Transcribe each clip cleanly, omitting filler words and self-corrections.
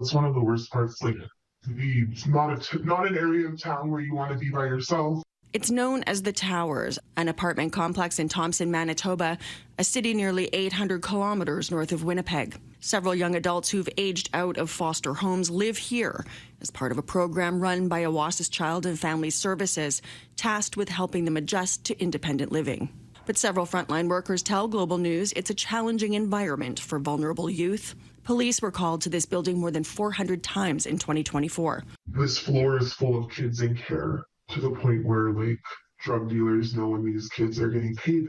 That's one of the worst parts. Like, it's not an area of town where you want to be by yourself. It's known as the Towers, an apartment complex in Thompson, Manitoba, a city nearly 800 kilometers north of Winnipeg. Several young adults who've aged out of foster homes live here as part of a program run by Oasis Child and Family Services, tasked with helping them adjust to independent living. But several frontline workers tell Global News it's a challenging environment for vulnerable youth. Police were called to this building more than 400 times in 2024. This floor is full of kids in care, to the point where, like, drug dealers know when these kids are getting paid,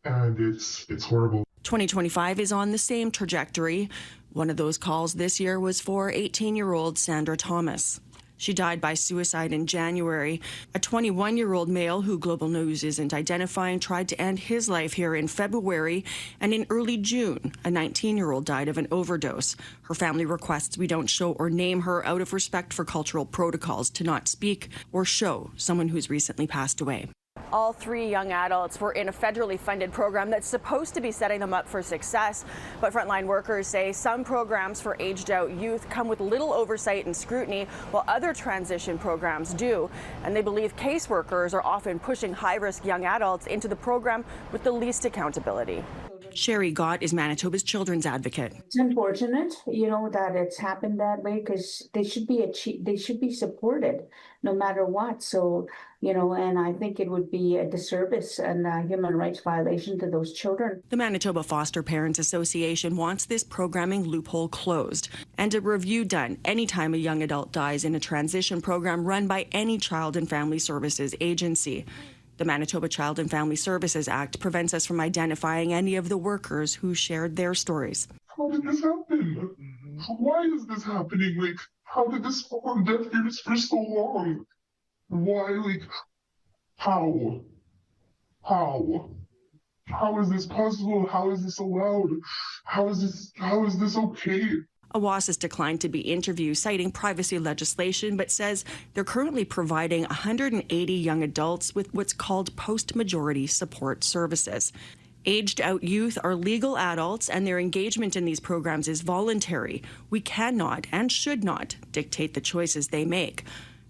and it's horrible. 2025 is on the same trajectory. One of those calls this year was for 18-year-old Sandra Thomas. She died by suicide in January. A 21-year-old male who Global News isn't identifying tried to end his life here in February, and in early June, a 19-year-old died of an overdose. Her family requests we don't show or name her out of respect for cultural protocols to not speak or show someone who's recently passed away. All three young adults were in a federally funded program that's supposed to be setting them up for success. But frontline workers say some programs for aged out youth come with little oversight and scrutiny, while other transition programs do. And they believe caseworkers are often pushing high-risk young adults into the program with the least accountability. Sherry Gott is Manitoba's children's advocate. It's unfortunate, that it's happened that way, because they should be supported no matter what. So, and I think it would be a disservice and a human rights violation to those children. The Manitoba Foster Parents Association wants this programming loophole closed and a review done anytime a young adult dies in a transition program run by any Child and Family Services agency. The Manitoba Child and Family Services Act prevents us from identifying any of the workers who shared their stories. How did this happen? Why is this happening? Like, how did this fall on deaf ears for so long? Why, like, how? How is this possible? How is this allowed? How is this okay? Oasis declined to be interviewed, citing privacy legislation, but says they're currently providing 180 young adults with what's called post-majority support services. Aged out youth are legal adults, and their engagement in these programs is voluntary. We cannot and should not dictate the choices they make.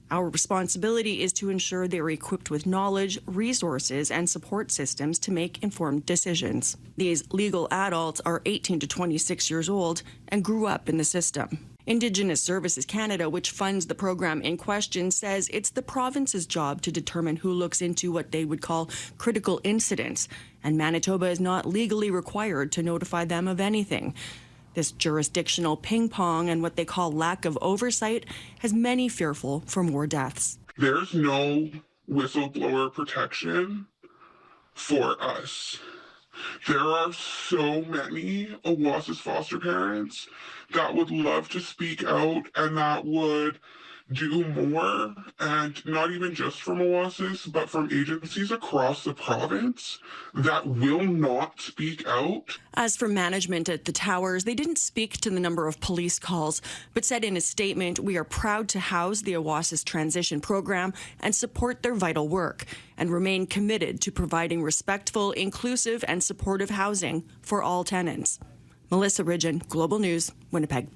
Our responsibility is to ensure they're equipped with knowledge, resources, and support systems to make informed decisions. These legal adults are 18 to 26 years old and grew up in the system. Indigenous Services Canada, which funds the program in question, says it's the province's job to determine who looks into what they would call critical incidents, and Manitoba is not legally required to notify them of anything. This jurisdictional ping-pong and what they call lack of oversight has many fearful for more deaths. There's no whistleblower protection for us. There are so many Oasis foster parents that would love to speak out and that would do more, and not even just from Oasis, but from agencies across the province that will not speak out. As for management at the Towers, they didn't speak to the number of police calls, but said in a statement, "We are proud to house the Oasis transition program and support their vital work, and remain committed to providing respectful, inclusive, and supportive housing for all tenants." Melissa Ridgen, Global News, Winnipeg.